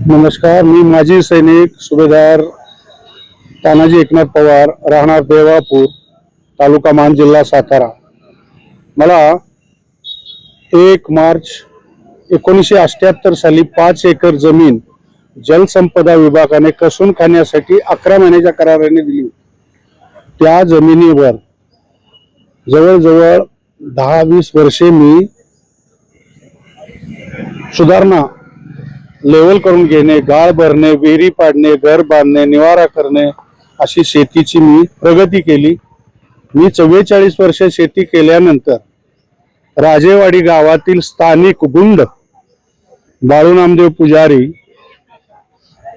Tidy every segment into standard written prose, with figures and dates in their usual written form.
नमस्कार, मी माजी सैनिक सुभेदार तानाजी एकनाथ पवार, राहणार देवापूर, तालुका मान, जिल्हा सातारा। मला 1 मार्च 1978 साली 5 एकर जमीन जलसंपदा विभागाने कसून खाण्यासाठी 11 महिन्याच्या कराराने दिली। त्या जमिनीवर जवळजवळ 10-20 वर्षे मी सुधारणा लेवल करून घेणे, गाळ भरणे, विहिरी पाडणे, घर बांधणे, निवारा करणे अशी शेतीची मी प्रगती केली। मी 44 वर्ष शेती केल्यानंतर राजेवाडी गावातील स्थानिक गुंड बाळू नामदेव पुजारी,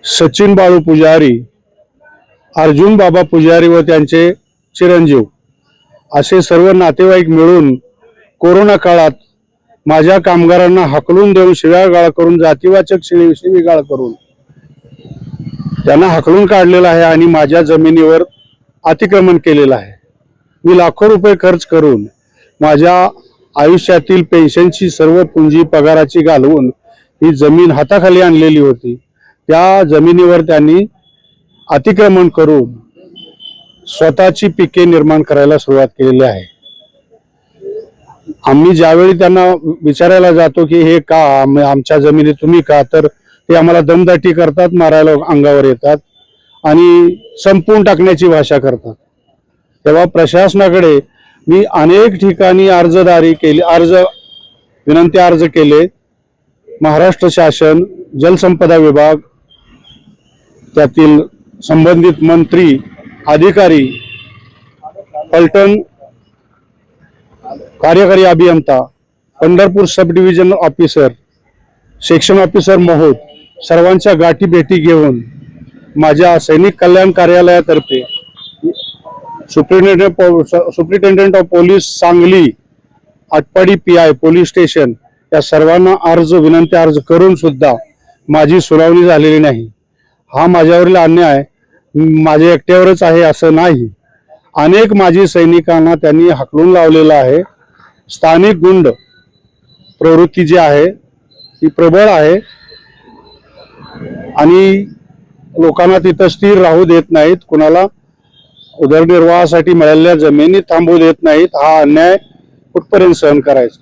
सचिन बाळू पुजारी, अर्जुन बाबा पुजारी व त्यांचे चिरंजीव असे सर्व नातेवाईक मिळून कोरोना काळात माझ्या कामगारांना हकलून देऊन शिव्यागाळ करून, जातीवाचक शिवीगाळ करून त्यांना हकलून काढलेलं आहे आणि माझ्या जमिनीवर अतिक्रमण केलेलं आहे। मी लाखो रुपये खर्च करून माझ्या आयुष्यातील पेन्शनची सर्व पुंजी पगाराची घालवून ही जमीन हाताखाली आणलेली होती। त्या जमिनीवर त्यांनी अतिक्रमण करून स्वतःची पिके निर्माण करायला सुरुवात केलेली आहे। आम्ही ज्यावेळी त्यांना विचारायला जातो की हे का आमच्या जमिनीत तुम्ही का, तर ते आम्हाला दमदाटी करतात, मारायला अंगावर येतात आणि संपवून टाकण्याची भाषा करतात। तेव्हा प्रशासनाकडे मी अनेक ठिकाणी अर्जदारी केली, विनंती अर्ज केले। महाराष्ट्र शासन, जलसंपदा विभाग, त्यातील संबंधित मंत्री, अधिकारी, पलटण कार्यकारी अभियंता, पंढरपूर सब डिव्हिजन ऑफिसर, सेक्शन ऑफिसर महोद सर्वांच्या गाठी भेटी घेऊन माझ्या सैनिक कल्याण कार्यालयातर्फे superintendent of police Sangli, Atpadi PI police station या सर्वांना विनंती अर्ज करून सुद्धा माझी सुनावणी झालेली नाही। हा माझ्यावरील अन्याय माझ्या एकट्यावरच आहे असं नाही, अनेक माजी सैनिकांना त्यांनी हकलून लावलेलं आहे। स्थानिक गुंड प्रवृत्ती जी आहे ती प्रबळ आहे आणि लोकांना तिथं स्थिर राहू देत नाहीत, कुणाला उदरनिर्वाहासाठी मिळालेल्या जमिनी थांबवू देत नाहीत। हा अन्याय कुठपर्यंत सहन करायचा?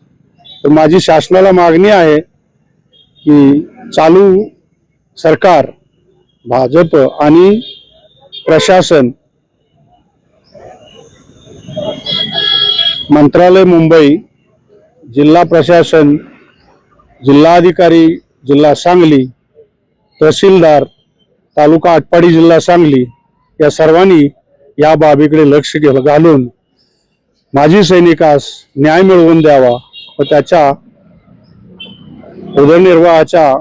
तर माझी शासनाला मागणी आहे की चालू सरकार, भाजप आणि प्रशासन, मंत्रालय मुंबई, जिल्हा प्रशासन, जिल्हाधिकारी जिल्हा सांगली, तहसीलदार तालुका आटपाडी जिल्हा सांगली या सर्वांनी या बाबीकडे लक्ष घालून माजी सैनिकास न्याय मिळवून द्यावा व त्याच्या उदरनिर्वाहाच्या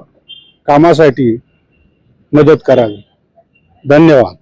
कामासाठी मदत करावी। धन्यवाद।